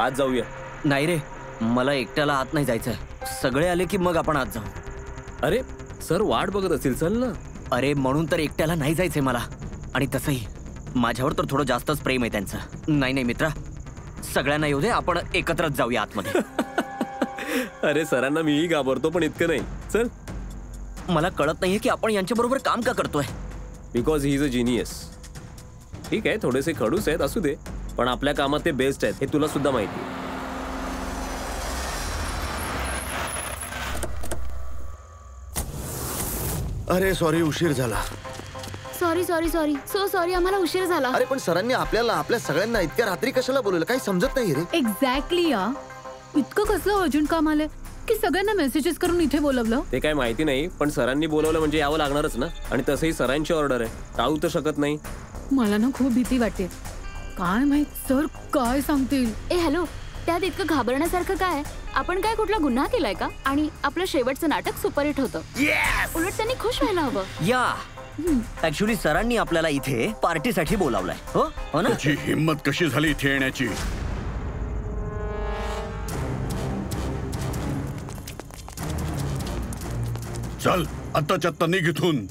आज जाऊया. नाही रे, मला एकट्याला आत नाही जायचं. सगळे आले की मग आपण आत जाऊ. अरे सर वाट बघत असतील, चल ना. अरे म्हणून तर एकट्याला नाही जायचंय मला. आणि तसंही माझ्यावर तर थोडं जास्तच प्रेम आहे त्यांचं. नाही नाही मित्रा, सगळ्यांना येऊ दे, आपण एकत्रच जाऊया आतमध्ये. अरे सरांना मीही घाबरतो पण इतकं नाही. चल. मला कळत नाहीये की आपण यांच्या बरोबर काम का करतोय. Because he is a genius. ठीक आहे, थोडेसे खडूस आहेत असू दे, पण आपल्या कामात ते बेस्ट आहेत हे तुला सुद्धा माहिती आहे. अरे सॉरी, उशीर झाला. Sorry sorry sorry so sorry, आम्हाला उशीर झाला. अरे पण सरांनी आपल्या सगळ्यांना इतक्या रात्री कशाला बोलवलं, काही समजत नाही रे. एक्झॅक्टली या, इतकं कसं अर्जंट काम आलंय की सगळ्यांना मेसेजेस करून इथे बोलवलं. ते काय माहिती नाही, पण सरांनी बोलवलं म्हणजे यावं लागणारच ना. आणि तसंही सरांची ऑर्डर आहे, टाळू तर शकत नाही. मला ना खूप भीती वाटते. काय माहित सर काय सांगतील. ए हॅलो, त्यात इतकं घाबरण्यासारखं काय? आपण काय कुठला गुन्हा केलाय का? आणि आपलं शेवटचं नाटक सुपरहिट होतं. उलट त्यांनी खुश व्हायला हवं. या ऍक्च्युली सरांनी आपल्याला इथे पार्टीसाठी बोलावलंय. हो हो ना. तुझी हिम्मत कशी झाली इथे येण्याची? चल आत्ताच्या आत्ता निघ इथून.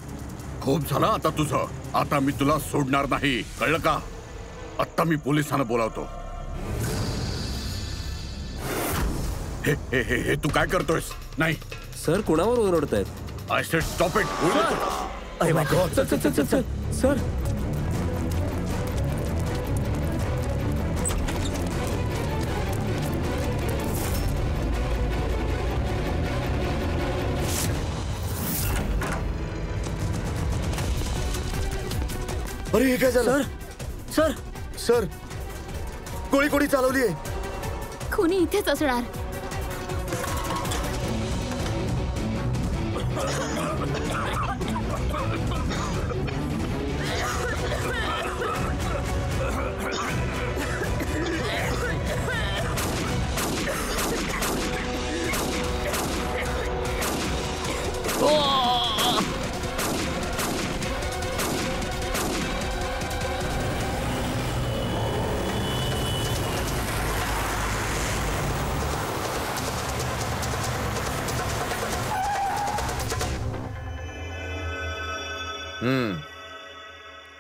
खूप झाला आता तुझं. आता मी तुला सोडणार नाही, कळलं का? आत्ता मी पोलिसांना बोलावतो. हे हे हे हे तू काय करतोयस? नाही सर, कुणावर ओरडतायत? I said stop it. अरे माय गॉड. चल चल चल चल चल सर. अरे हे काय झालं? सर सर गोळी कोणी चालवली आहे? खुनी इथेच असणार.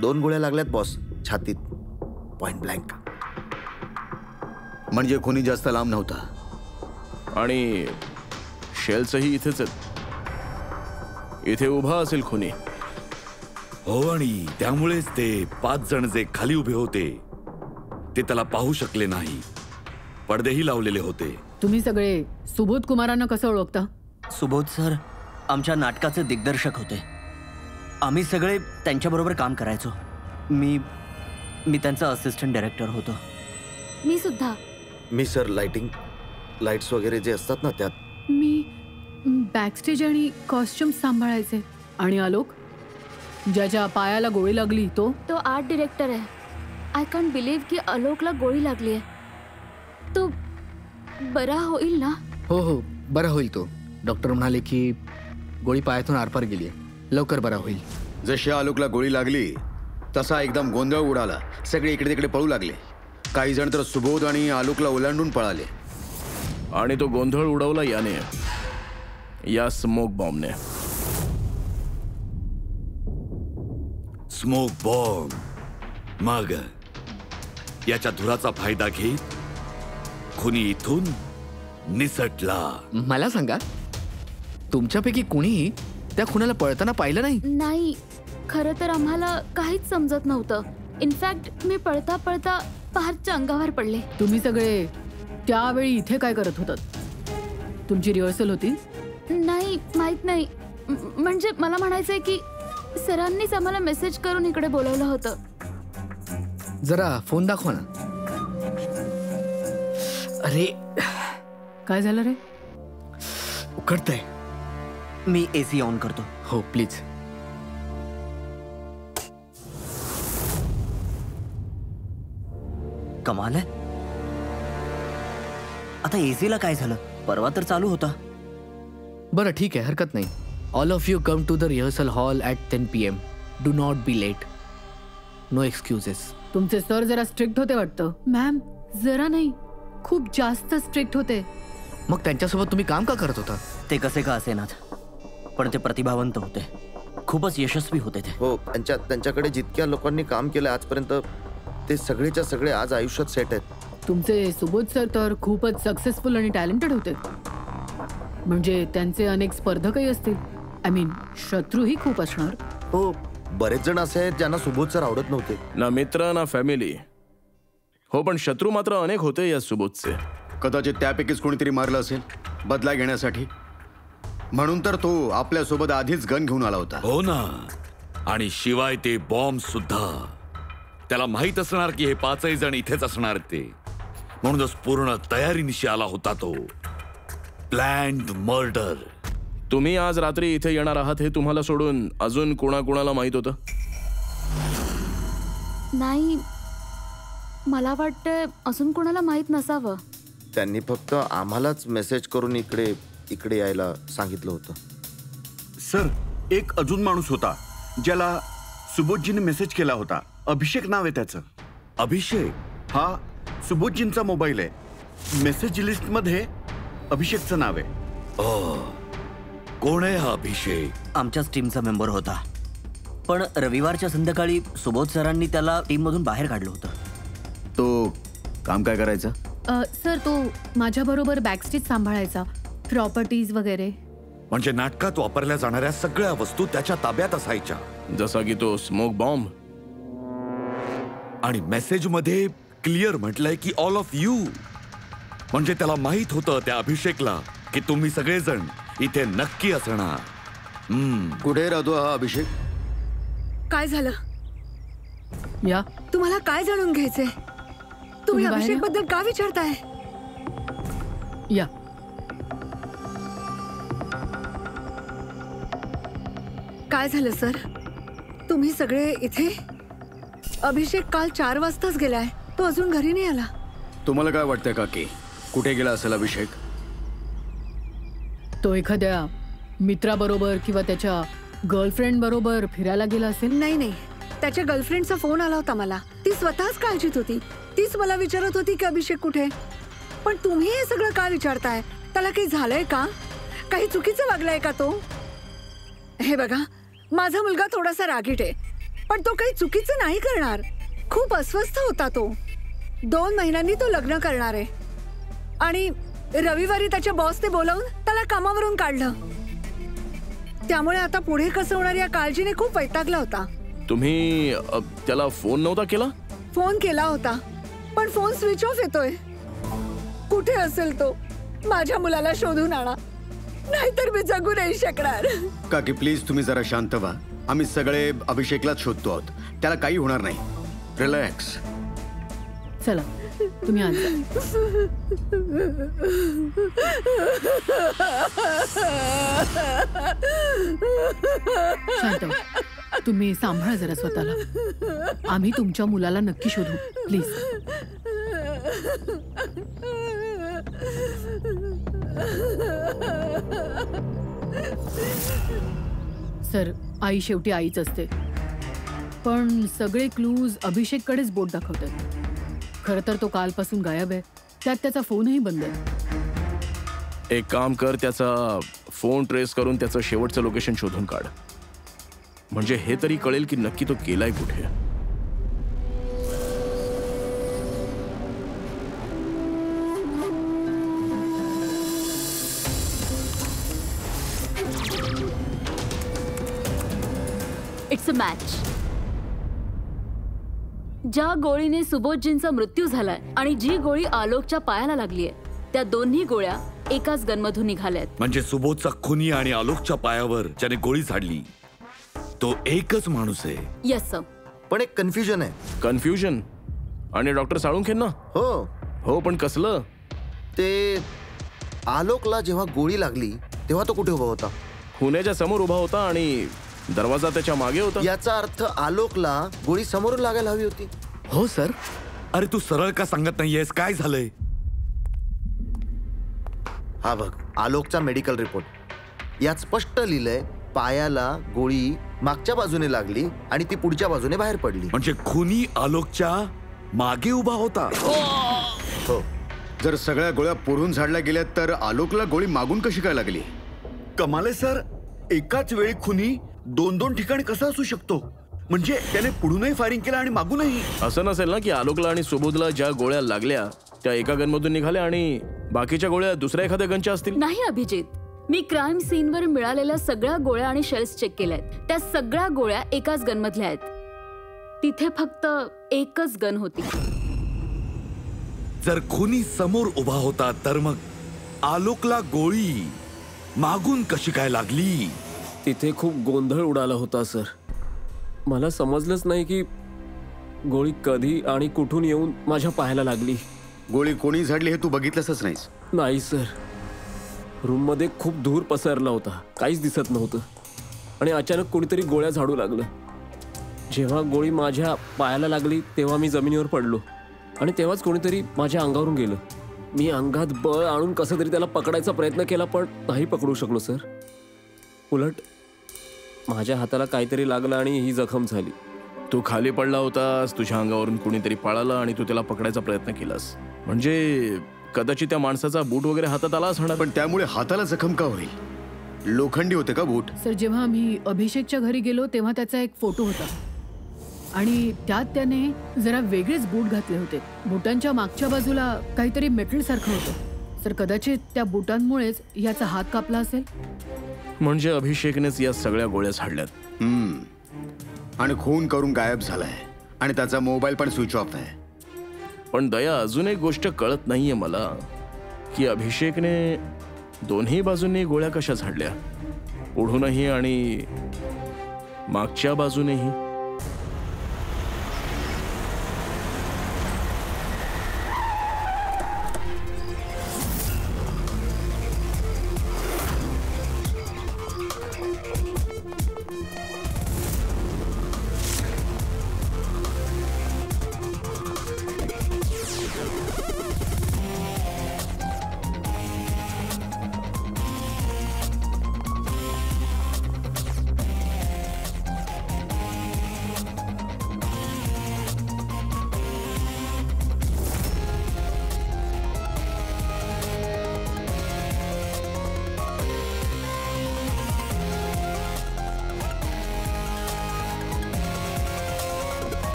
दोन गोळ्या लागल्यात बॉस, छातीत, पॉइंट ब्लँक. म्हणजे कोणी जास्त लांब नव्हता. आणि शेल्सही इथेच आहेत. इथे उभा असेल खुनी. हो, आणि त्यामुळेच ते 5 जण जे खाली उभे होते ते त्याला पाहू शकले नाही. पडदेही लावलेले होते. तुम्ही सगळे सुबोध कुमारांना कसं ओळखता? सुबोध सर आमच्या नाटकाचे दिग्दर्शक होते. आम्ही सगळे त्यांच्याबरोबर काम करायचो. मी त्यांचा असिस्टंट डायरेक्टर होतो. मी सुद्धा. मी सर लाइटिंग, लाईट्स वगैरे जे असतात ना त्यात. मी बॅकस्टेज आणि कॉस्ट्युम सांभाळायचे. आणि आलोक, ज्याच्या पायाला गोळी लागली तो आर्ट डिरेक्टर आहे. आय कॅन्ट बिलीव्ह की आलोकला गोळी लागली आहे. तो बरा होईल ना? हो हो, बरा होईल तो. डॉक्टर म्हणाले की गोळी पायातून आरपार गेली आहे, लवकर बरा होईल. जशी आलोकला गोळी लागली तसा एकदम गोंधळ उडाला. सगळे इकडे तिकडे पळू लागले. काही जण तर सुबोध आणि आलोकला ओलांडून पळाले. आणि तो गोंधळ उडवला याने, या स्मोक बॉम्बने. Smoke bomb. मग याच्या धुराचा फायदा घेत खुनी इथून निसटला. मला सांगा, तुमच्यापैकी कुणीही त्या खुनाला पळताना पाहिलं नाही? नाही, खरं तर आम्हाला काहीच समजत नव्हतं. इनफॅक्ट मी पळता पळता पहारच्या अंगावर पडले. तुम्ही सगळे त्यावेळी इथे काय करत होतात? तुमची रिहर्सल होती? नाही, माहित नाही. म्हणजे मला म्हणायचंय की सरांनीच आम्हाला मेसेज करून इकडे बोलवलं होतं. जरा फोन दाखवा ना. अरे काय झालं रे? उकडतंय. मी एसी ऑन करतो. हो प्लीज. कमाल आहे. आता एसीला काय झालं? परवा तर चालू होता. बरं ठीक आहे, हरकत नाही. All of you come to the rehearsal hall at 10 PM. Do not be late. No excuses. तुमचे सर जरा स्ट्रिक्ट होते वाटतं. मॅम जरा नाही, खूप जास्त स्ट्रिक्ट होते. मग त्यांच्यासोबत तुम्ही काम का करत होता? ते कसे का असेनात, पण ते प्रतिभावंत होते, खूपच यशस्वी होते ते. हो, त्यांच्याकडे जितक्या लोकांनी काम केलं आजपर्यंत ते सगळेच्या सगळे आज आयुष्यात सेट आहेत. तुमचे सुबोध सर तर खूपच सक्सेसफुल आणि टॅलेंटेड होते. म्हणजे त्यांचे अनेक स्पर्धकही असतील. आय मीन शत्रूही खूप असणार. हो, बरेच जण असे आहेत ज्यांना सुबोध सर आवडत नव्हते. ना मित्र ना फॅमिली. हो, पण शत्रू मात्र अनेक होते या सुबोधचे. कदाचित त्यापैकीच कोणीतरी मारलं असेल बदला घेण्यासाठी. म्हणून तर तो आपल्यासोबत आधीच गन घेऊन आला होता. हो ना, आणि शिवाय ते बॉम्ब सुद्धा. त्याला माहित असणार की हे 5 जण इथेच असणार ते, म्हणूनच पूर्ण तयारीनिशी आला होता तो. Planned murder. तुम्ही आज रात्री इथे येणार आहात हे तुम्हाला सोडून अजून कोणाकोणाला माहित होतं? नाही, मला वाटतं अजून कोणाला माहित नसावं. त्यांनी फक्त आम्हालाच मेसेज करून इकडे यायला सांगितलं होतं. सर, एक अजून माणूस होता ज्याला सुबोधजीने मेसेज केला होता. अभिषेक नाव आहे त्याचं. अभिषेक? हा सुबोधजींचा मोबाईल आहे. मेसेज लिस्ट मध्ये अभिषेकचं नाव आहे. कोण आहे हा अभिषेक? आमच्याच टीमचा मेंबर होता, पण रविवारच्या संध्याकाळी सुबोध सरांनी त्याला टीम मधून बाहेर काढलं होतं. तो काम काय करायचा? सर, तो माझ्याबरोबर बॅकस्टेज सांभाळायचा, प्रॉपर्टीज वगैरे. म्हणजे नाटकात वापरल्या जाणाऱ्या सगळ्या वस्तू त्याच्या ताब्यात असायच्या. जसा की तो स्मोक बॉम्ब. आणि मेसेज मध्ये क्लिअर म्हटलंय की ऑल ऑफ यू. म्हणजे त्याला माहित होतं त्या अभिषेकला की तुम्ही सगळेजण इथे नक्की असणार. कुठे राहतो हा अभिषेक? काय झालं? या, तुम्हाला काय जाणून घ्यायचंय? तुम्ही बाहेर अभिषेक या. बद्दल का विचारताय? या. काय झालं सर? तुम्ही सगळे इथे? अभिषेक काल 4 वाजताच गेलाय. तो अजून घरी नाही आला. तुम्हाला काय वाटतंय काकी, कुठे गेला असेल अभिषेक? तो एखाद्या मित्राबरोबर किंवा त्याच्या गर्लफ्रेंड बरोबर फिरायला गेला असेल. नाही, त्याच्या गर्लफ्रेंडचा फोन आला होता मला. ती स्वतःच काळजीत होती. तीच मला विचारत होती की अभिषेक कुठे. पण तुम्ही हे सगळं का विचारताय? त्याला काही झालंय का? काही चुकीचं वागलाय का तो? हे बघा, माझा मुलगा थोडासा रागीट आहे, पण तो काही चुकीचं नाही करणार. खूप अस्वस्थ होता तो. 2 महिन्यांनी तो लग्न करणार आहे आणि रविवारी त्याच्या बॉसने बोलावून त्याला कामावरून काढलं. त्यामुळे आता पुढे कसं होणार या काळजीने खूप वैतागला होता. तुम्ही त्याला फोन नव्हता केला? फोन केला होता, पण फोन स्विच ऑफ येतोय. कुठे असेल तो? माझ्या मुलाला शोधून आणा, नाहीतर मी जगू नाही शकणार. काकी प्लीज तुम्ही जरा शांत व्हा. आम्ही सगळे अभिषेकलाच शोधतो आहोत. त्याला काही होणार नाही. रिलॅक्स. चला, तुम्ही आज जा. शांत व्हा. तुम्ही सांभाळा जरा स्वतःला. आम्ही तुमच्या मुलाला नक्की शोधू. प्लीज. सर, आई शेवटी आईच असते, पण सगळे क्लूज अभिषेककडेच बोट दाखवतात. खरं तर तो कालपासून गायब आहे. त्यात त्याचा फोनही बंद आहे. एक काम कर, त्याचा फोन ट्रेस करून त्याचं शेवटचं लोकेशन शोधून काढ. म्हणजे हे तरी कळेल की नक्की तो गेलाय कुठे. It's a match. ज्या गोळीने सुबोधजींचा मृत्यू झालाय आणि जी गोळी आलोकच्या पायाला लागलीय, त्या दोन्ही गोळ्या एकाच गनमधून निघाल्यात. म्हणजे सुबोधचा खुनी आणि आलोकच्या पायावर ज्याने गोळी झाडली तो एकच माणूस आहे. Yes sir. पण एक कन्फ्युजन आहे. कन्फ्युजन? आणि डॉक्टर साळुंखेंना? हो, पण कसलं? ते आलोकला जेव्हा गोळी लागली तेव्हा तो कुठे उभा होता? खुन्याच्या समोर उभा होता आणि दरवाजा त्याच्या मागे होता. याचा अर्थ आलोकला गोळी समोरून लागायला हवी होती. हो सर. अरे तू सरळ का सांगत नाहीयेस? काय झालंय? हा बघ, आलोकचा मेडिकल रिपोर्ट. यात स्पष्ट लिहिलंय पायाला गोळी मागच्या बाजूने लागली आणि ती पुढच्या बाजूने बाहेर पडली. म्हणजे खुनी आलोकच्या मागे उभा होता. हो, जर सगळ्या गोळ्या पुढून झाडल्या गेल्या तर आलोकला गोळी मागून कशी काय लागली? कमाले सर, एकाच वेळी खुनी 2-2 ठिकाणी कसा असू शकतो? म्हणजे त्याने पुढूनही फायरिंग केलं आणि मागूनही. असं नसेल ना की आलोकला आणि सुबोधला ज्या गोळ्या लागल्या त्या एका गनमधून निघाल्या आणि बाकीच्या गोळ्या दुसऱ्या एखाद्या गनच्या असतील? नाही अभिजित, मी क्राईम सीनवर मिळालेल्या सगळ्या गोळ्या आणि शेल्स चेक केल्यात. त्या सगळ्या गोळ्या एकाच गनमधल्या आहेत. तिथे फक्त एकच गन होती. जर खुनी समोर उभा होता तर मग आलोकला गोळी मागून कशी काय लागली? तिथे खूप गोंधळ उडाला होता सर. मला समजलंच नाही की गोळी कधी आणि कुठून येऊन माझ्या पायाला लागली. गोळी कोणी झाडली हे तू बघितलंसच नाहीस? नाही सर. रूममध्ये खूप धूर पसरला होता, काहीच दिसत नव्हतं आणि अचानक कोणीतरी गोळ्या झाडू लागलं. जेव्हा गोळी माझ्या पायाला लागली तेव्हा मी जमिनीवर पडलो आणि तेव्हाच कोणीतरी माझ्या अंगावरून गेलं. मी अंगात बळ आणून कसं तरी त्याला पकडायचा प्रयत्न केला पण नाही पकडू शकलो सर. उलट माझ्या हाताला काहीतरी लागलं आणि ही जखम झाली. तू खाली पडला होतास, तुझ्या अंगावरून कुणीतरी पळालं आणि तू त्याला पकडायचा प्रयत्न केलास. म्हणजे कदाचित त्या माणसाचा बूट वगैरे हातात आला असणार. पण त्यामुळे हाताला जखम का होईल? लोखंडी होते का बूट? सर, जेव्हा आम्ही अभिषेकच्या घरी गेलो तेव्हा त्याचा एक फोटो होता आणि त्यात त्याने जरा वेगळेच बूट घातले होते. बुटांच्या मागच्या बाजूला काहीतरी मेटल सारखं होतं. सर, कदाचित त्या बुटांमुळेच याचा हात कापला असेल. म्हणजे अभिषेकनेच या सगळ्या गोळ्या झाडल्यात. आणि खून करून गायब झालाय आणि त्याचा मोबाईल पण स्विच ऑफ आहे. पण दया, अजून एक गोष्ट कळत नाहीये मला की अभिषेकने दोन्ही बाजूंनी गोळ्या कशा झाडल्या, पुढूनही आणि मागच्या बाजूनेही.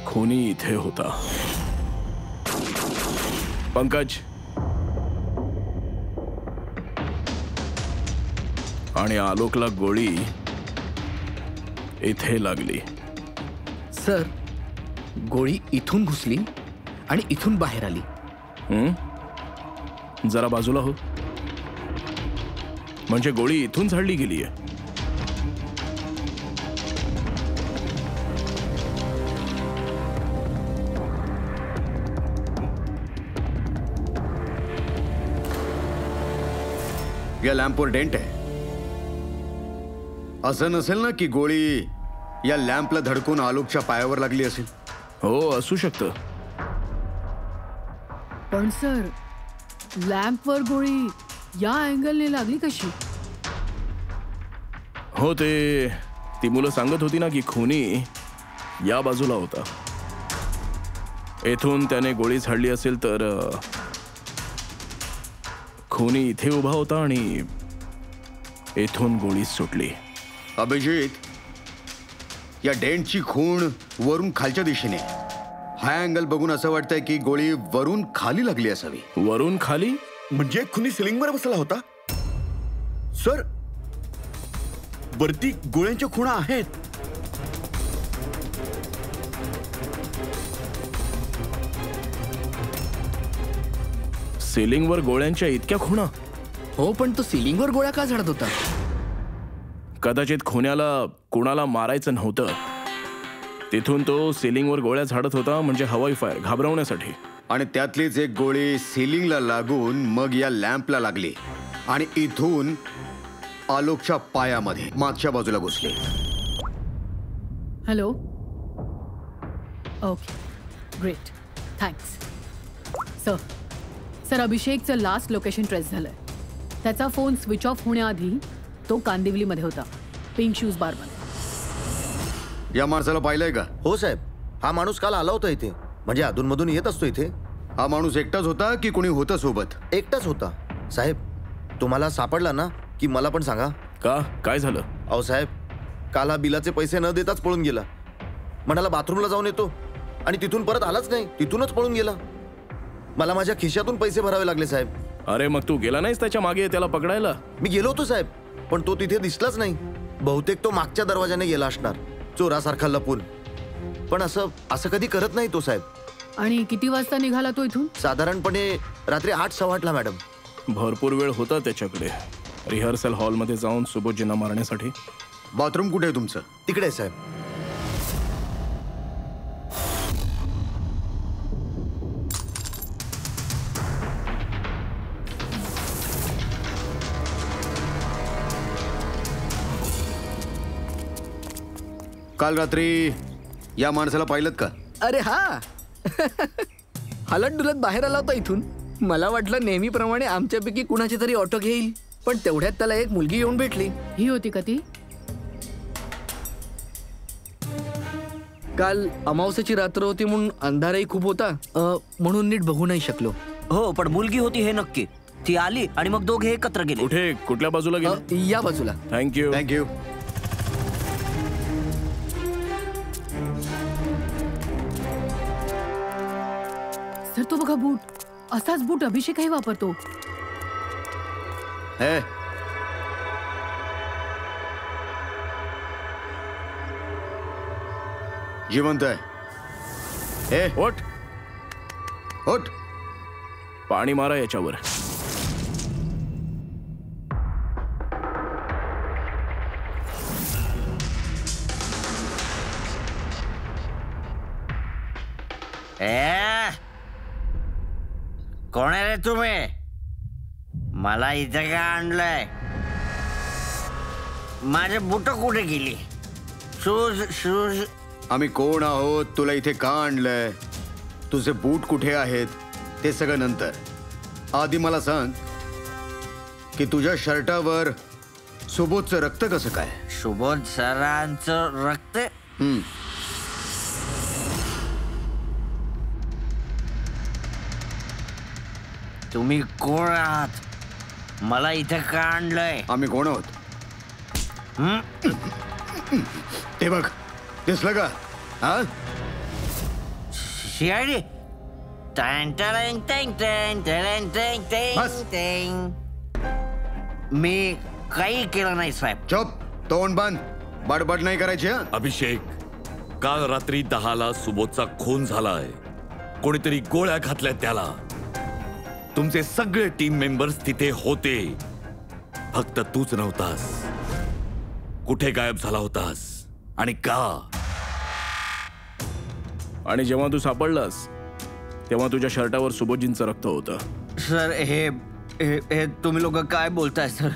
खुनी इथे होता. पंकज आणि आलोकला गोळी इथे लागली. सर, गोळी इथून घुसली आणि इथून बाहेर आली. जरा बाजूला हो. म्हणजे गोळी इथून झाडली गेलीये. या लॅम्पवर डेंट आहे. असं नसेल ना की गोळी या लॅम्पला धडकून आलोकच्या पायावर लागली असेल? हो, असू शकतं. पण सर, लॅम्पवर गोळी या अँगलने लागली कशी? हो, ती मुलं सांगत होती ना की खुनी या बाजूला होता. येथून त्याने गोळी झाडली असेल तर खुनी इथे उभा होता आणि येथून गोळी सुटली. अभिजित, या डेंटची खूण वरून खालच्या दिशेने. हा अँगल बघून असं वाटतंय की गोळी वरून खाली लागली असावी. वरून खाली? म्हणजे खुनी सिलिंगवर बसला होता? सर, वरती गोळ्यांच्या खुणा आहेत. सिलिंगवर गोळ्यांच्या इतक्या खुणा? हो, पण तो सिलिंगवर गोळ्या का झाडत होता? कदाचित खुन्याला कुणाला मारायचं नव्हतं. तिथून तो सिलिंगवर गोळ्या झाडत होता, म्हणजे हवाई फायर, घाबरवण्यासाठी. आणि त्यातलीच एक गोळी सिलिंगला लागून मग या लॅम्पला लागली आणि इथून आलोकच्या पायामध्ये मागच्या बाजूला घुसली. Hello. Okay, great, thanks. Sir, अभिषेकचं लास्ट लोकेशन ट्रेस झालंय. त्याचा फोन स्विच ऑफ होण्याआधी तो कांदिवलीमध्ये होता, पिंक शूज बारमध्ये. या माणसाला पाहिलंय का? हो साहेब, हा माणूस काल आला होता इथे. म्हणजे अधूनमधून येत असतो इथे. हा माणूस एकटाच होता की कोणी होतं सोबत? एकटाच होता. साहेब, तुम्हाला सापडला ना की मला पण सांगा. का, काय झालं? अहो साहेब, काल हा बिलाचे पैसे न देताच पळून गेला. म्हणाला बाथरूमला जाऊन येतो आणि तिथून परत आलाच नाही, तिथूनच पळून गेला. मला माझ्या खिशातून पैसे भरावे लागले साहेब. अरे मग तू गेला नाहीस त्याच्या मागे त्याला पकडायला? मी गेलो होतो साहेब, पण तो तिथे दिसलाच नाही. बहुतेक तो मागच्या दरवाजाने गेला असणार, चोरासारखा लपून. पण असं कधी करत नाही तो साहेब. आणि किती वाजता निघाला तो इथून? साधारणपणे रात्री 8-8:15 मॅडम. भरपूर वेळ होता त्याच्याकडे रिहर्सल हॉलमध्ये जाऊन सुबोधजींना मारण्यासाठी. बाथरूम कुठे आहे तुमचं? तिकडे आहे साहेब. काल रात्री या माणसाला पाहिलं का? अरे हा हलत डुलत बाहेर आला होता इथून. मला वाटलं नेहमीप्रमाणे आमच्यापैकी कुणाची तरी ऑटो घेईल, पण तेवढ्यात त्याला एक मुलगी येऊन भेटली. ही होती का ती? काल अमावस्याची रात्र होती म्हणून अंधारही खूप होता, म्हणून नीट बघू नाही शकलो. हो, पण मुलगी होती हे नक्की. ती आली आणि मग दोघे एकत्र गेले. कुठे, कुठल्या बाजूला गेले? या बाजूला. थँक्यू. थँक्यू. सर तो बघा बूट. असाच बूट अभिषेकही वापरतो. हे जिवंत आहे. हे ओट ओट. पाणी मारा याच्यावर. कोण आहे रे तुम्ही? मला इथं का आणलंय? माझे बुट कुठे गेली? Shoes shoes. आम्ही कोण आहोत, तुला इथे का आणलंय, तुझे बूट कुठे आहेत ते सगळं नंतर. आधी मला सांग की तुझ्या शर्टावर सुबोधचं रक्त कसं काय? सुबोध सरांचं रक्त? तुम्ही कोण आहात? मला इथे का आणलंय? आम्ही कोण आहोत ते बघ. दिसलं का? हा, शियाडी. मी काही केलं नाही साहेब. चुप, तोंड बंद, बडबड नाही करायची. हा, अभिषेक, काल रात्री 10ला सुबोधचा खून झालाय. कोणीतरी गोळ्या घातल्या त्याला. तुमचे सगळे टीम मेंबर्स तिथे होते, फक्त तूच नव्हतास. कुठे गायब झाला होतास आणि का? आणि जेव्हा तू सापडलास तेव्हा तुझ्या शर्टावर सुबोधजींचं रक्त होतं. सर, हे तुम्ही लोक काय बोलताय सर?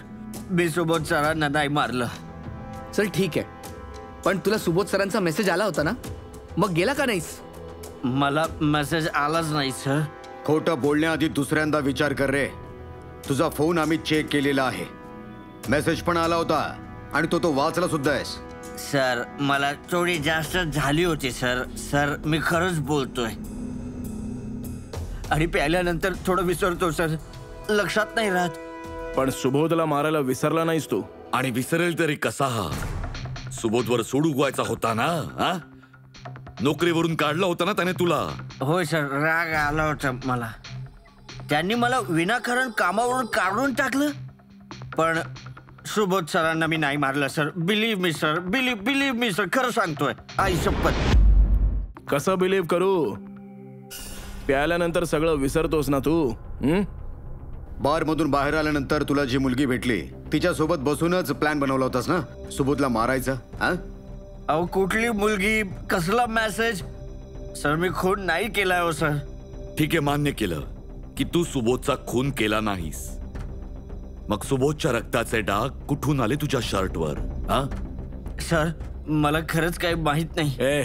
मी सुबोध सरांना नाही मारलं. सर ठीक आहे, पण तुला सुबोध सरांचा मेसेज आला होता ना, मग गेला का नाहीस? मला मेसेज आलाच नाही सर. खोटं बोलण्याआधी दुसऱ्यांदा विचार कर रे. तुझा फोन आम्ही चेक केलेला आहे, मेसेज पण आला होता आणि तो वाचला सुद्धा आहेस. सर, मला थोडी जास्त झाली होती सर. सर, मी खरंच बोलतोय. आणि प्यायल्यानंतर थोडं विसरतो सर, लक्षात नाही राहत. पण सुबोधला मारायला विसरला नाहीस तू. आणि विसरेल तरी कसा? हा सुबोधवर सूड उगवायचा होता ना. हा, नोकरीवरून काढला होता ना त्याने तुला. होय सर, राग आला होता मला. त्यांनी मला विनाकारण कामावरून काढून टाकलं. पण सुबोध सरांना मी नाही मारलं सर. बिलीव्ह मी सर, बिलीव्ह मी सर, खरं सांगतोय. आई शपथ. कसं बिलीव्ह करू? प्यायल्यानंतर सगळं विसरतोस ना तू. बार मधून बाहेर आल्यानंतर तुला जी मुलगी भेटली तिच्यासोबत बसूनच प्लॅन बनवला होतास ना सुबोधला मारायचा. अहो, कुठली मुलगी, कसला मेसेज? सर, मी खून नाही केलाय हो सर. ठीक आहे, मान्य केलं की तू सुबोधचा खून केला नाहीस. मग सुबोधच्या रक्ताचे डाग कुठून आले तुझ्या शर्टवर? हा सर, मला खरंच काही माहित नाही.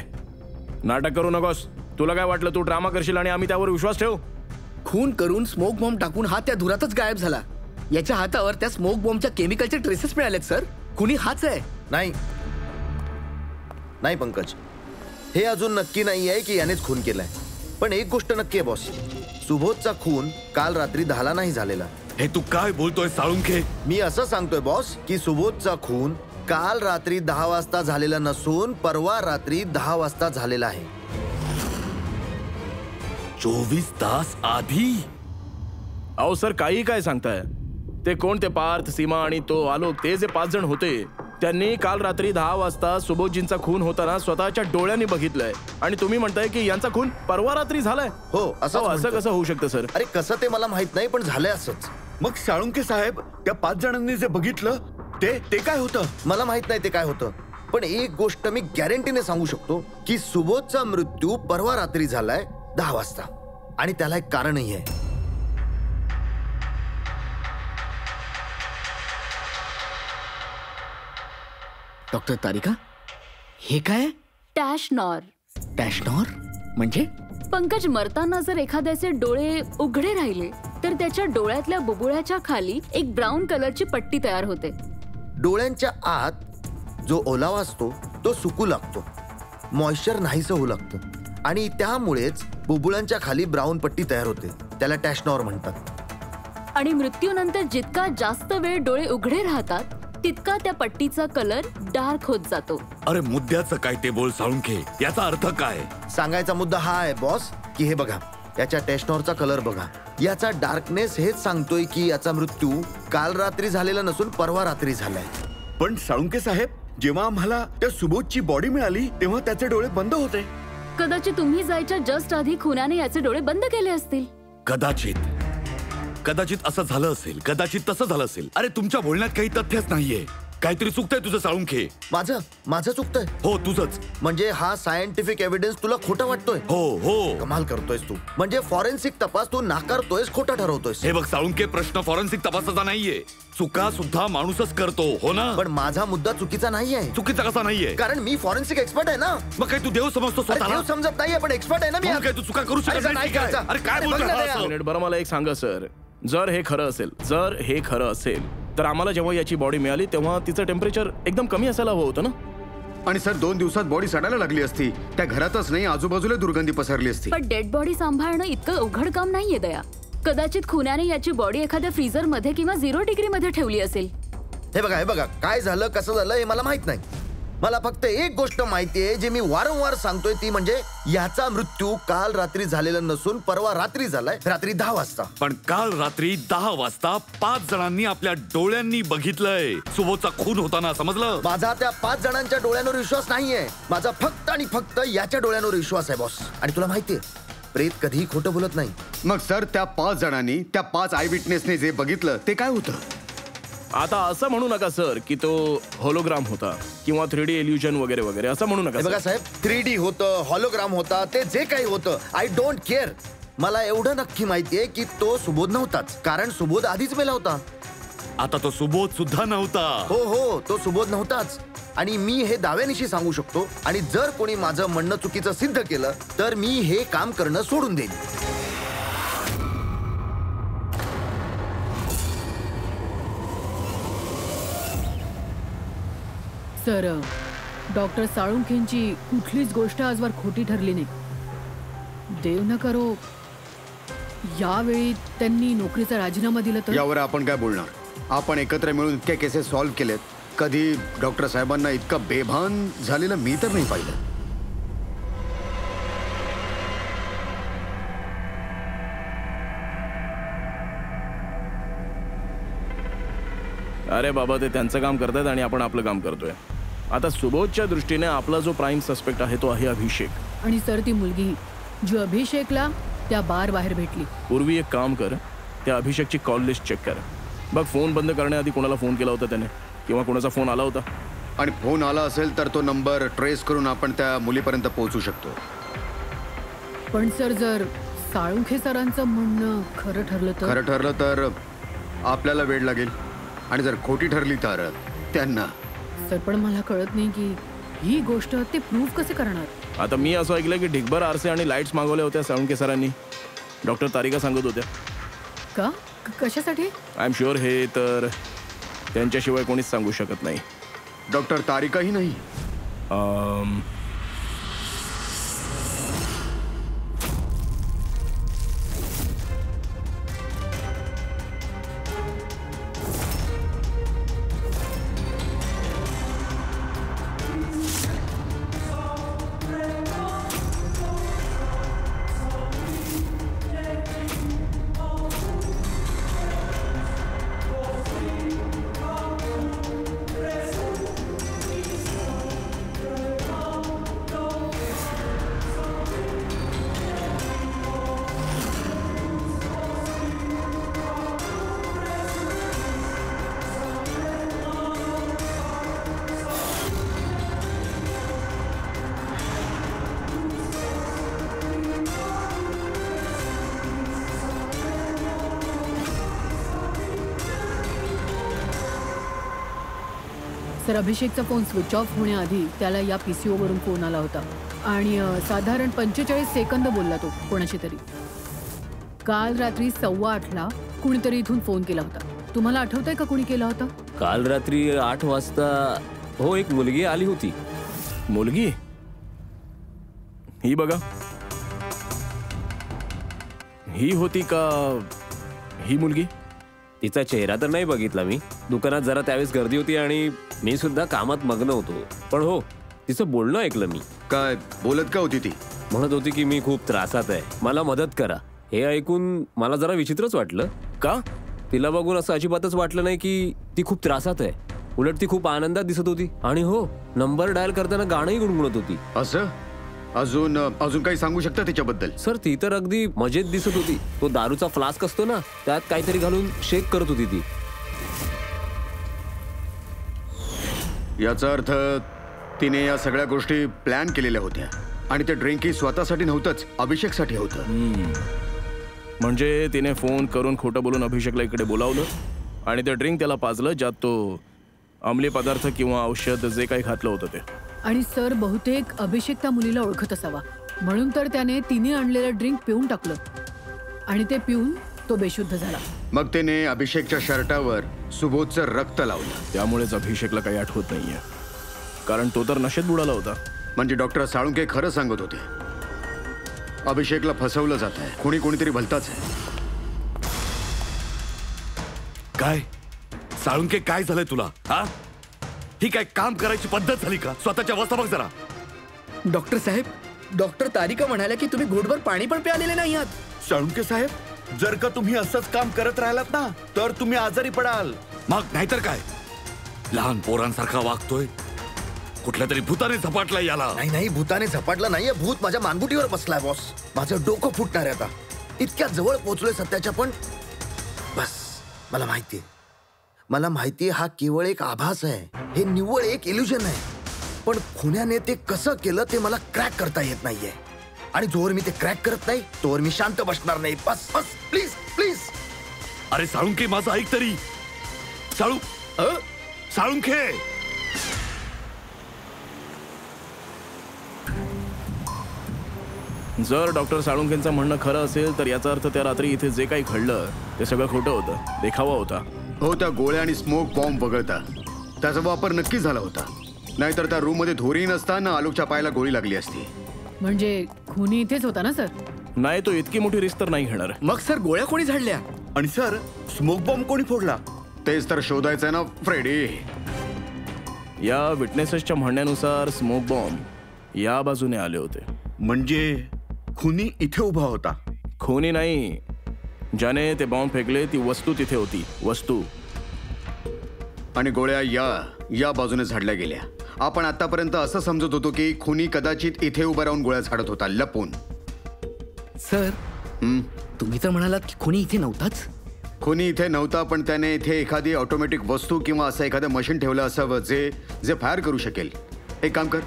नाटक करू नकोस. तुला काय वाटलं तू ड्रामा करशील आणि आम्ही त्यावर विश्वास ठेवू? खून करून स्मोक बॉम्ब टाकून हा त्या धुरातच गायब झाला. याच्या हातावर त्या स्मोक बॉम्बच्या केमिकलचे ट्रेसेस मिळालेत सर. कुणी हाच आहे? नाही पंकज, हे अजून नक्की नाही आहे की यानेच खून केलाय. पण एक गोष्ट नक्की आहे बॉस, सुबोधचा खून काल रात्री 10ला नाही झालेला. हे तू काय बोलतोय साळुंखे? मी असं सांगतोय बॉस की सुबोधचा खून काल रात्री 10 वाजता झालेला नसून परवा रात्री 10 वाजता झालेला आहे. 24 तास आधी? अहो सर, काही काय सांगताय? ते कोण, ते पार्थ, सीमा आणि तो आलोक, ते जे 5 जण होते, त्यांनी काल रात्री 10 वाजता सुबोधजींचा खून होताना स्वतःच्या डोळ्यांनी बघितलंय. आणि तुम्ही म्हणताय की यांचा खून परवा रात्री झालाय? हो, असं कसं होऊ शकतं सर? अरे कसं ते मला माहित नाही, पण झालंय असंच. मग साळुंके साहेब, त्या 5 जणांनी जे बघितलं ते काय होतं? मला माहित नाही ते काय होतं, पण एक गोष्ट मी गॅरंटीने सांगू शकतो की सुबोधचा मृत्यू परवा रात्री झालाय 10 वाजता. आणि त्याला एक कारणही आहे. डॉक्टर तारिका, हे काय? टॅशनॉर. टॅशनॉर म्हणजे? पंकज, मरताना जर एखाद्याचे डोळे उघडे राहिले तर त्याच्या डोळ्यातल्या बुबुळ्याच्या खाली एक ब्राऊन कलरची पट्टी तयार होते. डोळ्यांच्या आत जो ओलावा असतो तो सुकू लागतो, मॉइश्चर नाहीसं होऊ लागतं आणि त्यामुळेच बुबुळांच्या खाली ब्राऊन पट्टी तयार होते. त्याला टॅशनॉर म्हणतात. आणि मृत्यूनंतर जितका जास्त वेळ डोळे उघडे राहतात तितका त्या पट्टीचा कलर डार्क होत जातो. अरे मुद्द्याचं काय ते बोल साळुंखे, याचा अर्थ काय? सांगायचा मुद्दा हा आहे बॉस की हे बघा, याच्या टॅशनॉरचा कलर बघा, याचा डार्कनेस हेच सांगतोय की याचा मृत्यू काल रात्री झालेला नसून परवा रात्री झालाय. पण साळुंके साहेब, जेव्हा आम्हाला त्या सुबोधची बॉडी मिळाली तेव्हा त्याचे डोळे बंद होते. कदाचित तुम्ही जायच्या जस्ट आधी खुनाने याचे डोळे बंद केले असतील. कदाचित असं झालं असेल, कदाचित तसं झालं असेल. अरे तुमच्या बोलण्यात काही तथ्यच नाहीये. काहीतरी चुकतंय तुझं साळुंखे. माझं चुकतंय? हो, तुझंच. म्हणजे हा सायंटिफिक एव्हिडन्स तुला खोटा वाटतोय? हो. कमाल करतोयस तू. म्हणजे फॉरेन्सिक तपास तू नाकारतोयस, खोटा ठरवतोयस. हे बघ साळुंखे, प्रश्न फॉरेन्सिक तपासाचा नाहीये. चुका सुद्धा माणूसच करतो, हो ना? पण माझा मुद्दा चुकीचा नाहीये. चुकीचा कसा नाहीये? कारण मी फॉरेन्सिक एक्सपर्ट आहे ना. मग काय तू देव समजतो स्वतःला? देव समजत नाहीये, पण एक्सपर्ट आहे ना मी. काय तू चुका करू शकत नाही? अरे काय बोलतोय? बरं, मला एक सांगा सर, जर हे खरं असेल तर आम्हाला जेव्हा याची बॉडी मिळाली तेव्हा तिचं टेम्परेचर एकदम कमी असायला हवं होतं ना? आणि सर 2 दिवसात बॉडी सडायला लागली असती. त्या घरातच नाही, आजूबाजूला दुर्गंधी पसरली असती. पण डेड बॉडी सांभाळणं इतकं अवघड काम नाहीये दया. कदाचित खुनाने याची बॉडी एखाद्या फ्रीझर मध्ये किंवा 0 डिग्री मध्ये ठेवली असेल. हे बघा, काय झालं, कसं झालं हे मला माहित नाही. मला फक्त एक गोष्ट माहितीये जे मी वारंवार सांगतोय, ती म्हणजे याचा मृत्यू काल रात्री झालेला नसून परवा रात्री झालाय, रात्री 10 वाजता. पण काल रात्री 10 वाजता 5 जणांनी आपल्या डोळ्यांनी बघितलंय सुबोधचा खून होताना, समजलं? माझा त्या 5 जणांच्या डोळ्यांवर विश्वास नाहीये. माझा फक्त आणि फक्त याच्या डोळ्यांवर विश्वास आहे बॉस. आणि तुला माहितीये, प्रेत कधीही खोटं बोलत नाही. मग सर, त्या 5 जणांनी, त्या 5 आय विटनेसने जे बघितलं ते काय होतं? आता असं म्हणू नका सर की तो होलोग्राम होता किंवा 3D इल्युजन वगैरे वगैरे, असं म्हणू नका. बघा साहेब, 3D होतं, हॉलोग्राम होता, ते जे काही होतं, आय डोंट केअर. मला एवढं नक्की माहितीये की तो सुबोध नव्हताच, कारण सुबोध आधीच मेला होता. आता तो सुबोध सुद्धा नव्हता. हो, तो सुबोध नव्हताच. आणि मी हे दाव्यानिशी सांगू शकतो. आणि जर कोणी माझं म्हणणं चुकीचं सिद्ध केलं तर मी हे काम करणं सोडून देईन. सर, डॉक्टर साळुंखेंची कुठलीच गोष्ट आजवर खोटी ठरली नाही. देव न करो यावेळी त्यांनी नोकरीचा राजीनामा दिला तर? यावर आपण काय बोलणार? आपण एकत्र मिळून इतक्या केसेस सॉल्व्ह केलेत. कधी डॉक्टर साहेबांना इतकं बेभान झालेलं मी तर नाही पाहिलं. अरे बाबा, ते त्यांचं काम करतात आणि आपण आपलं काम करतोय. आता सुबोधच्या दृष्टीने आपला जो प्राईम सस्पेक्ट आहे तो आहे अभिषेक. आणि सर, ती मुलगी जी अभिषेकला त्या बार बाहेर भेटली. पूर्वी एक काम कर, त्या अभिषेकची कॉल लिस्ट चेक कर. बघ, फोन बंद करण्याआधी कोणाला फोन केला होता त्याने किंवा कोणाचा फोन आला होता. आणि फोन आला असेल तर तो नंबर ट्रेस करून आपण त्या मुलीपर्यंत पोहोचू शकतो. पण सर, जर साळुंखे सरांचं म्हणणं खरं ठरलं तर आपल्याला वेळ लागेल. आणि जर खोटी ठरली तर त्यांना. सर, पण मला कळत नाही की ही गोष्ट ते प्रूव्ह कसे करणार. आता मी असं ऐकलं की ढिगभर आरसे आणि लाईट्स मागवल्या होत्या साळुंखे सरांनी. डॉक्टर तारिका सांगत होत्या. का? कशासाठी? आय एम शुअर हे तर त्यांच्याशिवाय कोणीच सांगू शकत नाही. डॉक्टर तारिकाही नाही. सर, अभिषेकचा फोन स्विच ऑफ होण्याआधी त्याला या PCO वरून फोन आला होता आणि साधारण 45 सेकंद बोलला तो कोणाशी तरी. काल रात्री 8:15ला कुणीतरी इथून फोन केला होता. तुम्हाला आठवतंय का कुणी केला होता? काल रात्री 8 वाजता हो, एक मुलगी आली होती. मुलगी? ही बघा, ही होती का ही मुलगी? तिचा चेहरा तर नाही बघितला मी. दुकानात जरा त्यावेळेस गर्दी होती आणि मी सुद्धा कामात मग्न होतो. पण हो, तिचं बोलणं ऐकलं मी. काय बोलत का होती ती? म्हणत होती की मी खूप त्रासात आहे, मला मदत करा. हे ऐकून मला जरा विचित्रच वाटलं. का? तिला बघून असं अजिबातच वाटलं नाही की ती खूप त्रासात आहे. उलट ती खूप आनंदात दिसत होती आणि हो, नंबर डायल करताना गाणंही गुणगुणत होती. असं? अजून काही सांगू शकता तिच्याबद्दल? सर, ती तर अगदी मजेत दिसत होती. तो दारूचा फ्लास्क असतो ना, त्यात काहीतरी घालून शेक करत होती ती. याचा अर्थ तिने या सगळ्या गोष्टी प्लॅन केलेल्या होत्या आणि ते ड्रिंक स्वतःसाठी नव्हतंच, अभिषेकसाठी होतं. म्हणजे तिने फोन करून खोटं बोलून अभिषेकला इकडे बोलावलं आणि ते ड्रिंक त्याला पाजलं, ज्यात तो अंमली पदार्थ किंवा औषध जे काही घातलं होतं ते. आणि सर, बहुतेक अभिषेक त्या मुलीला ओळखत असावा, म्हणून तर त्याने तिने आणलेलं ड्रिंक पिऊन टाकलं आणि ते पिऊन तो बेशुद्ध झाला. मग त्याने अभिषेकच्या शर्टावर सुबोधचं रक्त लावलं. त्यामुळेच अभिषेकला काही आठवत नाहीये, कारण तो तर नशेत बुडाला होता. म्हणजे डॉक्टर साळुंके खरं सांगत होते, अभिषेकला फसवलं जात आहे. कोणीतरी भलताच आहे. काय साळुंके, काय झालंय तुला? हा, ही काय काम करायची पद्धत झाली का? स्वतःच्या अवस्था बघ जरा. डॉक्टर साहेब, डॉक्टर तारिका म्हणाल्या की तुम्ही घोटभर पाणी पण प्यालेले नाही आहात. साळुंके साहेब, जर का तुम्ही असंच काम करत राहिलात ना, तर तुम्ही आजारी पडाल. मग नाहीतर काय, लहान पोरांसारखा वागतोय. कुठल्या तरी भूताने झपाटला याला. नाही, भूताने झपाटलं नाहीये. भूत माझ्या मानगुटीवर बसलाय बॉस. माझं डोकं फुटणार आहे आता. इतक्या जवळ पोहोचलोय सत्याच्या, पण बस मला माहितीये हा केवळ एक आभास आहे. हे निव्वळ एक इल्युजन आहे. पण खुन्याने ते कसं केलं ते मला क्रॅक करता येत नाहीये. आणि जोवर मी ते क्रॅक करत नाही तोवर मी शांत बसणार नाही. बस प्लीज प्लीज. अरे साळुंके, माझं ऐक तरी. साळुंके, जर डॉक्टर साळुंकेंचं म्हणणं खरं असेल तर याचा अर्थ त्या रात्री इथे जे काही घडलं ते सगळं खोटं होतं, देखावा होता. हो, त्या गोळ्या आणि स्मोक बॉम्ब वगळता त्याचा वापर नक्की झाला होता. नाहीतर त्या रूम मध्ये धोरी नसताना आलोकच्या पायाला गोळी लागली असती. म्हणजे खुनी इथेच होता ना सर? नाही, तो इतकी मोठी रिस्क तर नाही घेणार. मग सर, गोळ्या कोणी झाडल्या? आणि सर, स्मोक बॉम्ब कोणी फोडला? तेच तर शोधायचंय ना फ्रेडी. या विटनेसेसच्या म्हणण्यानुसार स्मोक बॉम्ब या बाजूने आले होते. म्हणजे खुनी इथे उभा होता? खुनी नाही, ज्याने ते बॉम्ब फेकले ती वस्तू तिथे होती. वस्तू. आणि गोळ्या या बाजूने झाडल्या गेल्या. आपण आतापर्यंत असं समजत होतो की खुनी कदाचित इथे उभा राहून गोळ्या झाडत होता, लपून. सर, तुम्ही तर म्हणालात की खुनी इथे नव्हताच. खुनी इथे नव्हता, पण त्याने इथे एखादी ऑटोमॅटिक वस्तू किंवा असं एखादं मशीन ठेवलं असावं जे फायर करू शकेल. एक काम कर,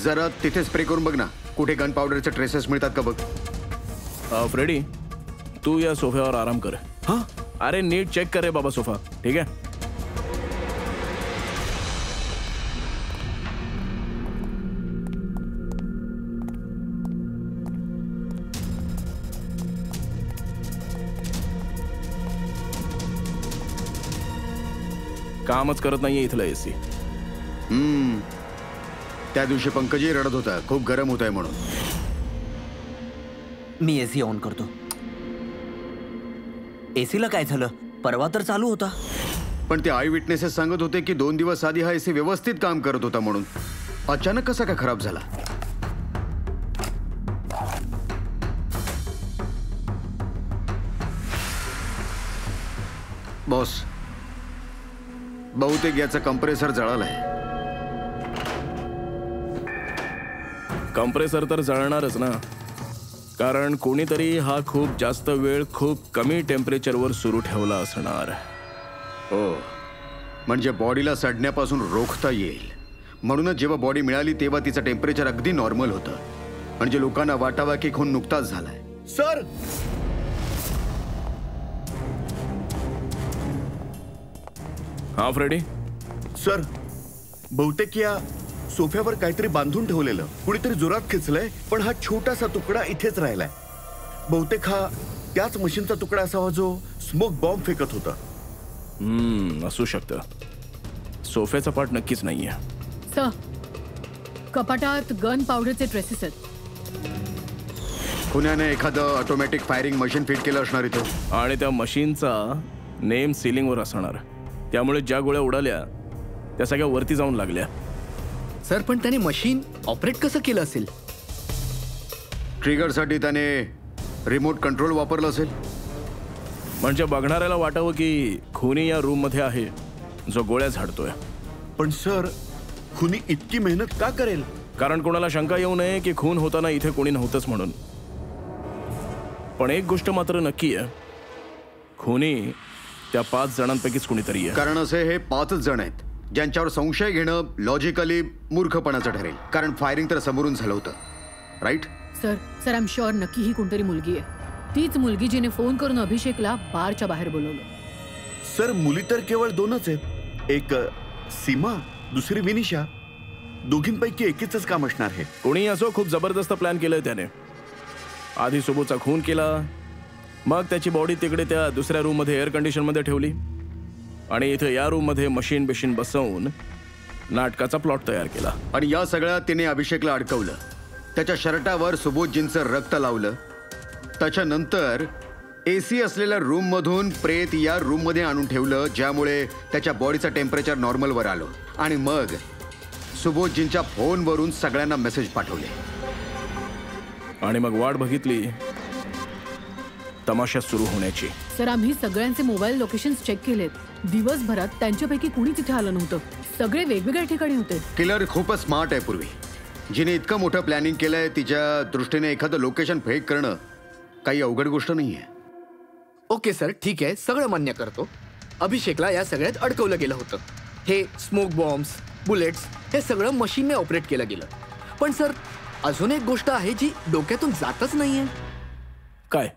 जरा तिथे स्प्रे करून बघ ना, कुठे गन पावडरचे ट्रेसेस मिळतात का बघ. फ्रेडी, तू या सोफ्यावर आराम कर. हा, अरे नीट चेक कर रे बाबा सोफा. ठीक आहे? कामच करत नाहीये इथलं एसी. त्या दिवशी पंकजी रडत होता, खूप गरम होत आहे म्हणून. मी एसी ऑन करतो. एसीला काय झालं? परवा तर चालू होता. पण ते आय विटनेसेस सांगत होते की 2 दिवस आधी हा एसी व्यवस्थित काम करत होता, म्हणून अचानक कसा काय खराब झाला? बॉस, बहुतेक याचा कंप्रेसर जळालाय. कंप्रेसर तर जळणारच ना, कारण कोणीतरी हा खूप जास्त वेळ खूप कमी टेम्परेचरवर सुरू ठेवला असणार. हो, म्हणजे बॉडीला सडण्यापासून रोखता येईल. म्हणूनच जेव्हा बॉडी मिळाली तेव्हा तिचं टेम्परेचर अगदी नॉर्मल होतं. म्हणजे लोकांना वाटावा की खून नुकताच झालाय. सर, हा फ्रेडी. सर, बहुतेक या सोफ्यावर काहीतरी बांधून ठेवलेलं कुणीतरी जोरात खेचलंय, पण हा छोटासा तुकडा इथेच राहिलाय. बहुतेक हा त्याच मशीनचा तुकडा असावा जो स्मोक बॉम्ब फेकत होता. असू शकतं. सोफ्याचा पार्ट नक्कीच नाहीये. सर, कपाटात गन पावडरचे ट्रेसेस आहेत. खुन्याने एखादं ऑटोमॅटिक फायरिंग मशीन फिट केलं असणार इथे. आणि त्या मशीनचा नेम सिलिंगवर असणार. त्यामुळे ज्या गोळ्या उडाल्या त्या सगळ्या वरती जाऊन लागल्या. सर, पण त्याने मशीन ऑपरेट कसं केलं असेल? ट्रिगरसाठी त्याने रिमोट कंट्रोल वापरलं असेल. म्हणजे बघणाऱ्याला वाटावं की खुनी या रूम मध्ये आहे जो गोळ्या झाडतोय. पण सर, खुनी इतकी मेहनत का करेल? कारण कोणाला शंका येऊ नये की खून होताना इथे कोणी नव्हतंच म्हणून. पण एक गोष्ट मात्र नक्की आहे, खुनी त्या 5 जणांपैकीच कुणीतरी आहे. कारण असे हे 5च जण आहेत ज्यांच्यावर संशय घेणं लॉजिकली मूर्खपणाचं ठरेल. कारण फायरिंग तर समोरून झालं होतं, right? Sir, I am sure नक्की ही कोणतरी मुलगी आहे. तीच मुलगी जिने फोन करून अभिषेकला बारच्या बाहेर बोलवलं. सर, मुली तर केवळ 2च आहेत. एक सीमा, दुसरी विनिशा. दोघींपैकी एकीच काम असणार आहे. कोणी असो, खूप जबरदस्त प्लॅन केलंय त्याने. आधी सुबोचा खून केला, मग त्याची बॉडी तिकडे त्या दुसऱ्या रूम मध्ये एअर कंडिशन मध्ये ठेवली आणि इथे या रूम मध्ये मशीन बिशीन बसवून नाटकाचा प्लॉट तयार केला. आणि या सगळ्यात तिने अभिषेकला अडकवलं. त्याच्या शर्टावर सुबोधजींचं रक्त लावलं. त्याच्यानंतर AC असलेल्या रूम मधून प्रेत या रूम मध्ये आणून ठेवलं, ज्यामुळे त्याच्या बॉडीचं टेम्परेचर नॉर्मलवर आलं. आणि मग सुबोधजींच्या फोनवरून सगळ्यांना मेसेज पाठवले. आणि मग वाट बघितली तमाशा सुरू होण्याची. सर, आम्ही सगळ्यांचे मोबाईल लोकेशन चेक केलेत. दिवसभरात त्यांच्यापैकी कुणी तिथे आलं नव्हतं. सगळे वेगवेगळ्या ठिकाणी होते. किलर खूपच स्मार्ट आहे. पूर्वी जिने इतकं मोठं प्लॅनिंग केलंय तिच्या दृष्टीने एखादं लोकेशन फेक करणं काही अवघड गोष्ट नाहीये. ओके सर, ठीक आहे, सगळं मान्य करतो. अभिषेकला या सगळ्यात अडकवलं गेलं होतं. हे स्मोक बॉम्ब्स, बुलेट्स हे सगळं मशीनने ऑपरेट केलं गेलं. पण सर, अजून एक गोष्ट आहे जी डोक्यातून जातच नाहीये. काय?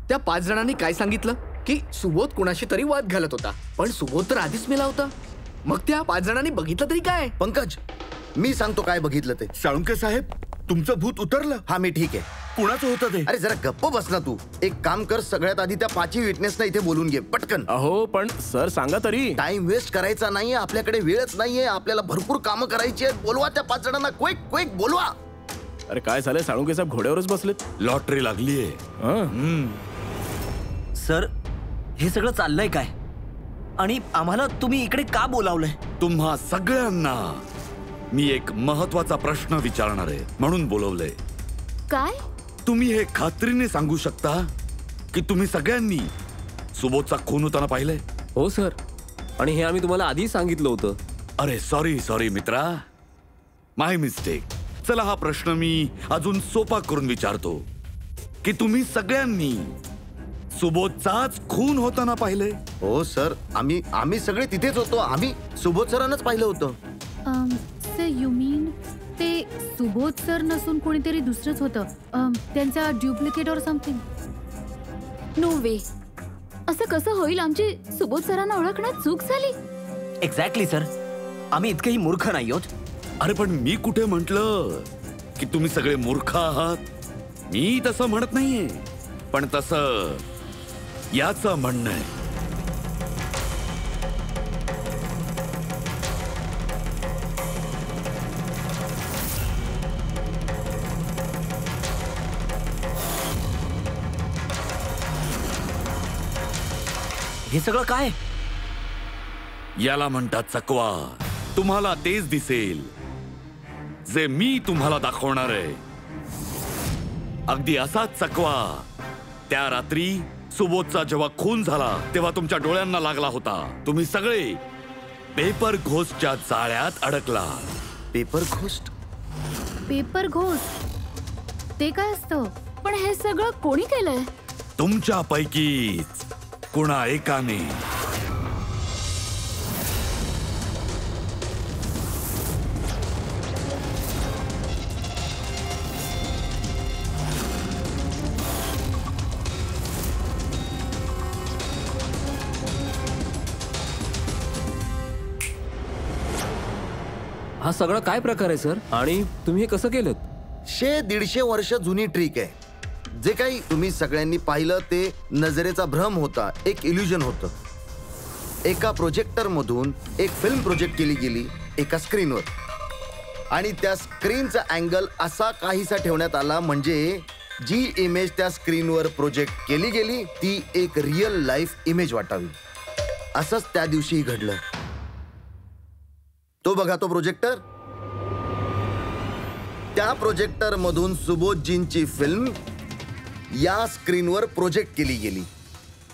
त्या 5 जणांनी काय सांगितलं की सुबोध कुणाशी तरी वाद घालत होता. पण सुबोध तर आधीच मेला होता. मग त्या 5 जणांनी बघितलं तरी काय? पंकज, मी सांगतो काय बघितलं ते. साळुंके साहेब, तुमचं भूत उतरलं. हा, मी ठीक आहे. कुणाचं होतं ते? अरे जरा गप्प बस ना तू. एक काम कर, सगळ्यात आधी त्या 5 विटनेसना इथे बोलून घे पटकन. अहो पण सर सांगा तरी. टाइम वेस्ट करायचा नाहीये, आपल्याकडे वेळच नाहीये. आपल्याला भरपूर कामं करायची आहेत. बोलवा त्या 5 जणांना, क्विक क्विक बोलवा. अरे काय झालंय, साळुंके साहेब घोड्यावरच बसलेत. लॉटरी लागलीये. सर, हे सगळं चाललंय काय? आणि आम्हाला तुम्ही इकडे का बोलावलंय? तुम्हा सगळ्यांना मी एक महत्वाचा प्रश्न विचारणार आहे म्हणून बोलवलंय. काय? तुम्ही हे खात्रीने सांगू शकता की तुम्ही सगळ्यांनी सुबोधचा खून होताना पाहिलंय? हो सर, आणि हे आम्ही तुम्हाला आधी सांगितलं होतं. अरे सॉरी मित्रा, माय मिस्टेक. चला, हा प्रश्न मी अजून सोपा करून विचारतो की तुम्ही सगळ्यांनी सुबोधचाच खून होताना पाहिलंय? हो सर, आम्ही सगळे तिथेच होतो. आम्ही सुबोध सरांनाच पाहिलं होतं. सर, यू मीन ते सुबोध सर नसून कोणीतरी दुसरंच होतं, त्यांचा ड्युप्लिकेट और समथिंग? नो वे. असं कसं होईल? आमची सुबोध सरांना ओळखण्यात चूक झाली. एक्झॅक्टली सर, आम्ही इतकेही मूर्ख नाही आहोत. अरे पण मी कुठे म्हटलं की तुम्ही सगळे मूर्ख आहात? मी तसं म्हणत नाहीये, पण तसं याचं म्हणणं आहे. हे सगळं काय? याला म्हणतात चकवा. तुम्हाला तेच दिसेल जे मी तुम्हाला दाखवणार आहे. अगदी असाच चकवा त्या रात्री सुबोधचा जेव्हा खून झाला तेव्हा तुमच्या डोळ्यांना लागला होता. तुम्ही सगळे पेपर घोस्टच्या जाळ्यात अडकला. Paper ghost? पेपर घोस्ट ते काय असतं? पण हे सगळं कोणी केलंय? तुमच्यापैकीच कुणा एकाने. हा सगळा काय प्रकार आहे सर? आणि तुम्ही हे कसं केलं? 100-150 वर्ष जुनी ट्रिक आहे. जे काही तुम्ही सगळ्यांनी पाहिलं ते नजरेचा भ्रम होता, एक इल्युजन होतं. एका प्रोजेक्टर मधून एक फिल्म प्रोजेक्ट केली गेली एका स्क्रीनवर, आणि त्या स्क्रीनचा अँगल असा काहीसा ठेवण्यात आला म्हणजे जी इमेज त्या स्क्रीनवर प्रोजेक्ट केली गेली ती एक रिअल लाईफ इमेज वाटावी. असंच त्या दिवशी घडलं. तो बघा तो प्रोजेक्टर. त्या प्रोजेक्टर मधून सुबोधजींची फिल्म या स्क्रीनवर प्रोजेक्ट केली गेली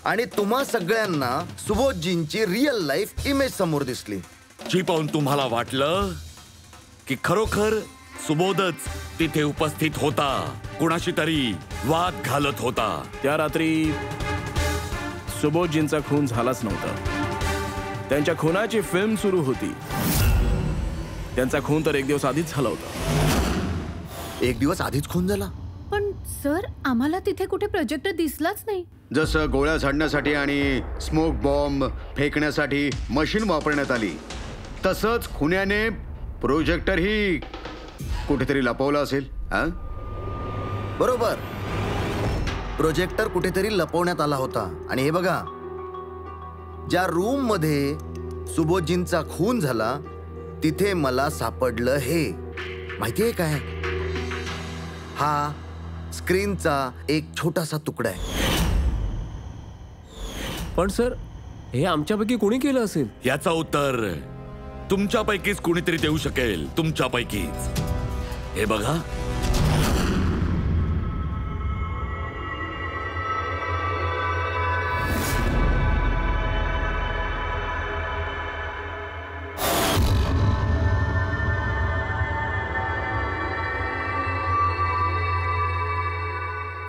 आणि तुम्हा सगळ्यांना सुबोधजींची रिअल लाईफ इमेज समोर दिसली. जी पाहून तुम्हाला वाटलं की खरोखर सुबोधच तिथे उपस्थित होता, कुणाशी तरी वाद घालत होता. त्या रात्री सुबोधजींचा खून झालाच नव्हता. त्यांच्या खुनाची फिल्म सुरू होती. त्यांचा खून तर 1 दिवस आधीच झाला होता. 1 दिवस आधीच खून झाला? पण सर आम्हाला तिथे कुठे प्रोजेक्टर दिसलाच नाही. जसं गोळ्या झाडण्यासाठी आणि स्मोक बॉम्ब फेकण्यासाठी मशीन वापरण्यात आली, तसंच खुन्याने प्रोजेक्टर ही कुठेतरी लपवलं असेल. बरोबर, प्रोजेक्टर कुठेतरी लपवण्यात आला होता. आणि हे बघा, ज्या रूम मध्ये सुबोधजींचा खून झाला तिथे मला सापडलं हे. माहितीये काय? हा स्क्रीनचा एक छोटासा तुकडा आहे. पण सर हे आमच्यापैकी कोणी केलं असेल? याचं उत्तर तुमच्यापैकीच कुणीतरी देऊ शकेल. तुमच्यापैकीच. हे बघा,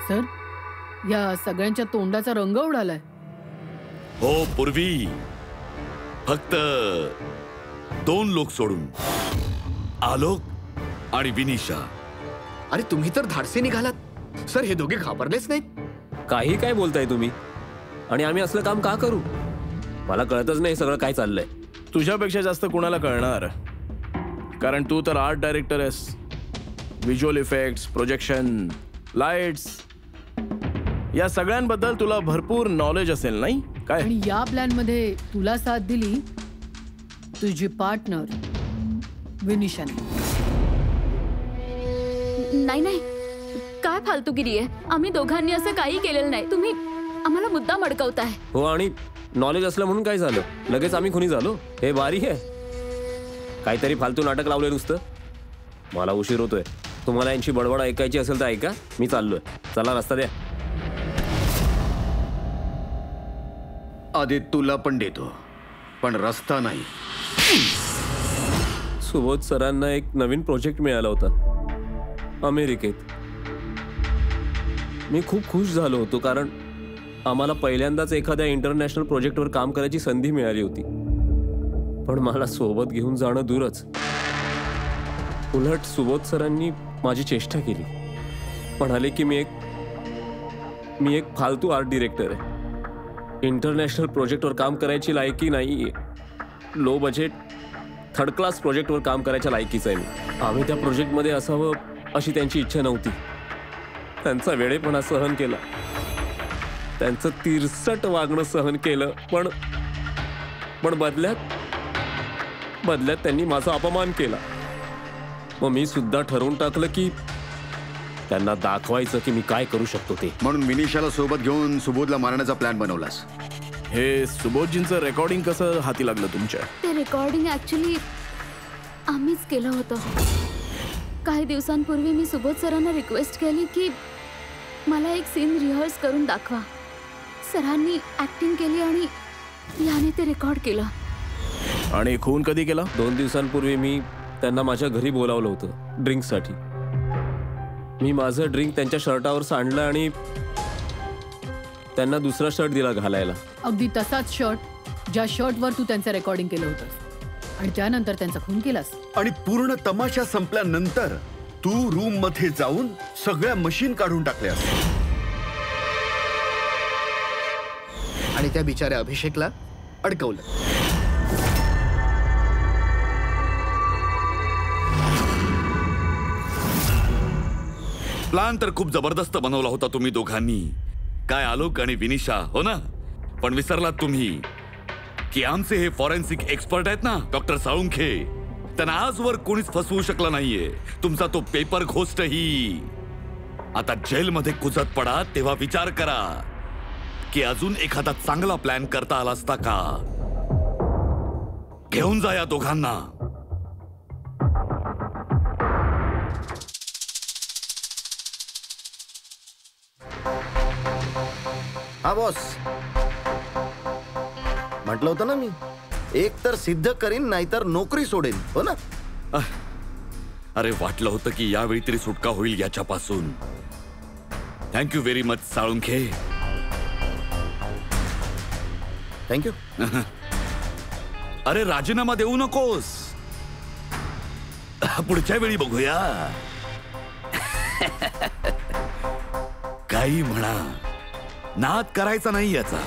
सर या सगळ्यांच्या तोंडाचा रंग उडालाय. हो पूर्वी फक्त 2 लोक सोडून, आलोक आणि विनिशा. अरे तुम्ही तर धाडसे निघालात सर. हे दोघे घाबरलेच नाहीत. काही काय बोलताय तुम्ही? आणि आम्ही असलं काम का करू? मला कळतच नाही सगळं काय चाललंय. तुझ्यापेक्षा जास्त कोणाला कळणार, कारण तू तर आर्ट डायरेक्टर आहेस. व्हिज्युअल इफेक्ट्स, प्रोजेक्शन, लाईट्स या सगळ्यांबद्दल तुला भरपूर नॉलेज असेल नाही काय? आणि या प्लॅन मध्ये तुला साथ दिली तुझी पार्टनर विनिशाने. नाही, काय फालतूगिरी आहे. आम्ही दोघांनी असं काही केलेलं नाही. तुम्ही आम्हाला मुद्दाम अडकवताय. हो, आणि नॉलेज असलं म्हणून काय झालं? लगेच आम्ही खुनी झालो? हे बारी आहे. काहीतरी फालतू नाटक लावलंय नुसतं. मला उशीर होतोय. तुम्हाला यांची बडबड ऐकायची असेल तर ऐका. मी चाललोय. चला रस्ता द्या. आधी तुला पण देतो, पण रस्ता नाही. सुबोध सरांना एक नवीन प्रोजेक्ट मिळाला होता अमेरिकेत. मी खूप खुश झालो होतो, कारण आम्हाला पहिल्यांदाच एखाद्या इंटरनॅशनल प्रोजेक्टवर काम करायची संधी मिळाली होती. पण मला सोबत घेऊन जाणं दूरच. उलट सुबोध सरांनी माझी चेष्टा केली. म्हणाले की मी एक फालतू आर्ट डिरेक्टर आहे. इंटरनॅशनल प्रोजेक्टवर काम करायची लायकी नाहीये. लो बजेट थर्ड क्लास प्रोजेक्टवर काम करायच्या लायकीच आहे मी. आम्ही त्या प्रोजेक्टमध्ये असावं अशी त्यांची इच्छा नव्हती. त्यांचा वेडेपणा सहन केला, त्यांचं तिरसट वागणं सहन केलं, पण बदल्यात त्यांनी माझा अपमान केला. मग मी सुद्धा ठरवून टाकलं की त्यांना दाखवायचं की मी काय करू शकतो ते. म्हणून विनिशाला सोबत घेऊन सुबोधला मारण्याचा प्लॅन बनवलास. हे सुबोधजींचं रेकॉर्डिंग कसं हाती लागलं तुमच्या? ते रेकॉर्डिंग ऍक्च्युली आम्हीच केलं होतं. काही दिवसांपूर्वी मी सुबोध सरांना रिक्वेस्ट केली की मला एक सीन रिहर्स करून दाखवा. सरांनी ऍक्टिंग केली आणि याने ते रेकॉर्ड केलं. आणि खून कधी केला? 2 दिवसांपूर्वी मी त्यांना माझ्या घरी बोलावलं होतं ड्रिंकसाठी. मी माझं ड्रिंक त्यांच्या शर्टावर सांडलं आणि त्यांना दुसरा शर्ट दिला घालायला. अगदी तसाच शर्ट ज्या शर्टवर तू त्यांचं रेकॉर्डिंग केलं होतं. आणि त्यानंतर त्यांचा खून केलास. आणि पूर्ण तमाशा संपल्यानंतर तू रूम मध्ये जाऊन सगळ्या मशीन काढून टाकल्यास. आणि त्या बिचाऱ्या अभिषेकला अडकवलं. प्लान तर खूप जबरदस्त बनवला होता तुम्ही दोघांनी, काय आलोक आणि विनिशा, हो ना? पण विसरलात तुम्ही की आमचे हे फॉरेन्सिक एक्सपर्ट आहेत ना, डॉक्टर साळुंखे, त्यांना आजवर कोणीच फसवू शकलं नाहीये. तुमचा तो पेपर घोस्टही. आता जेलमध्ये कुजत पडा तेव्हा विचार करा की अजून एखादा चांगला प्लॅन करता आला असता का. घेऊन जा या दोघांना. हा बॉस, म्हटलं होतं ना मी, एक तर सिद्ध करीन नाहीतर नोकरी सोडेन, हो ना? अरे वाटलं होतं की यावेळी तरी सुटका होईल याच्यापासून. Thank you very much Salunkhe. Thank you. अरे राजीनामा देऊ नकोस, पुढच्या वेळी बघूया. काही म्हणा, नाद करायचा नाही याचा.